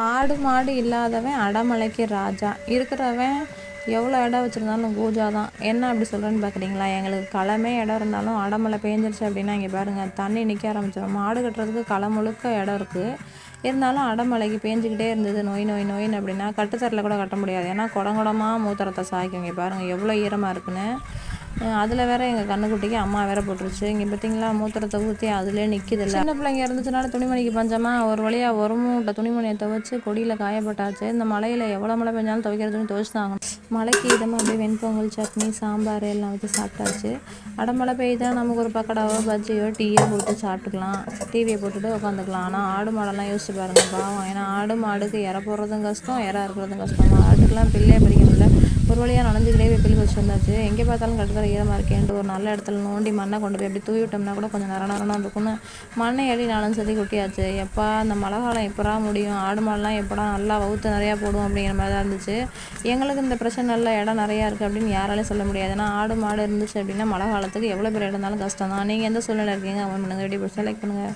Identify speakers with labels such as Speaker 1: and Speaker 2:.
Speaker 1: ஆடு மாடு இல்லாதவன் அடமலைக்கு ராஜா. இருக்கிறவன் எவ்வளோ இடம் வச்சுருந்தாலும் கூஜா தான். என்ன அப்படி சொல்கிறேன்னு பார்க்குறீங்களா? எங்களுக்கு களமே இடம் இருந்தாலும் அடமழை பேஞ்சிருச்சு அப்படின்னா இங்கே பாருங்கள் தண்ணி நிற்க ஆரம்பிச்சிடும். மாடு கட்டுறதுக்கு களம் முழுக்க இடம் இருக்குது. இருந்தாலும் அடமழைக்கு பேஞ்சிக்கிட்டே இருந்தது நோய் நோய் நோயின்னு அப்படின்னா கட்டுத்தரில் கூட கட்ட முடியாது. ஏன்னா குடங்குடமாக மூத்திரத்தை சாய்க்கும். இங்கே பாருங்கள் எவ்வளோ ஈரமாக இருக்குன்னு. அதில் வேற எங்கள் கண்ணுக்குட்டிக்கு அம்மா வேற போட்டுருச்சு. இங்கே பார்த்தீங்களா மூத்திரத்தை ஊற்றி அதிலே நிற்கிதில்ல. சின்ன பிள்ளைங்க இருந்துச்சுனால துணிமணிக்கு பஞ்சமாக ஒரு வழியாக ஒரு மூட்டை துணிமணியை துவைச்சி கொடியில் காயப்பட்டாச்சு. இந்த மழையில் எவ்வளோ மழை பெஞ்சாலும் துவைக்கிற துணி துவைச்சு தான் ஆகணும். மழைக்கு இதமாக அப்படியே வெண்பொங்கல் சட்னி சாம்பார் எல்லாம் வச்சு சாப்பிட்டாச்சு. அடமழை பெய்தா நமக்கு ஒரு பக்கடாவோ பஜ்ஜியோ டீயோ போட்டு சாப்பிட்டுக்கலாம். டிவியை போட்டுட்டு உட்காந்துக்கலாம். ஆனால் ஆடு மாடெல்லாம் யோசிச்சு பாருங்கள் பாவம். ஏன்னா ஆடு மாடுக்கு இற போடுறதும் கஷ்டம், இற இருக்கிறதும் கஷ்டம். ஆட்டுக்கெல்லாம் பிள்ளையே பிடிக்க முடியல. ஒரு வழியாக நனைஞ்சிக்கிட்டே வெப்பில் வச்சு வந்தாச்சு. எங்கே பார்த்தாலும் கட்டுத்தர ஈரமாக இருக்கேன்ட்டு ஒரு நல்ல இடத்துல நோண்டி மண்ணை கொண்டு போய் அப்படி தூவி விட்டோம்னா கூட கொஞ்சம் நரணம் இருக்குன்னு மண்ணை அடி 4 சதி கொட்டியாச்சு. எப்போ அந்த மழை காலம் எப்படா முடியும், ஆடு மாடெல்லாம் எப்படா நல்லா வவுத்து நிறையா போடும் அப்படிங்கிற மாதிரி தான் இருந்துச்சு. எங்களுக்கு இந்த பிரச்சனை நல்ல இடம் நிறையா இருக்குது அப்படின்னு யாராலையும் சொல்ல முடியாது. ஏன்னா ஆடு மாடு இருந்துச்சு அப்படின்னா மழை காலத்துக்கு எவ்வளோ பேர் இருந்தாலும் கஷ்டம் தான். நீங்கள் எந்த சூழ்நிலை இருக்கீங்க அவங்க பண்ணுங்கள். வீடியோ செலக்ட் பண்ணுங்கள்.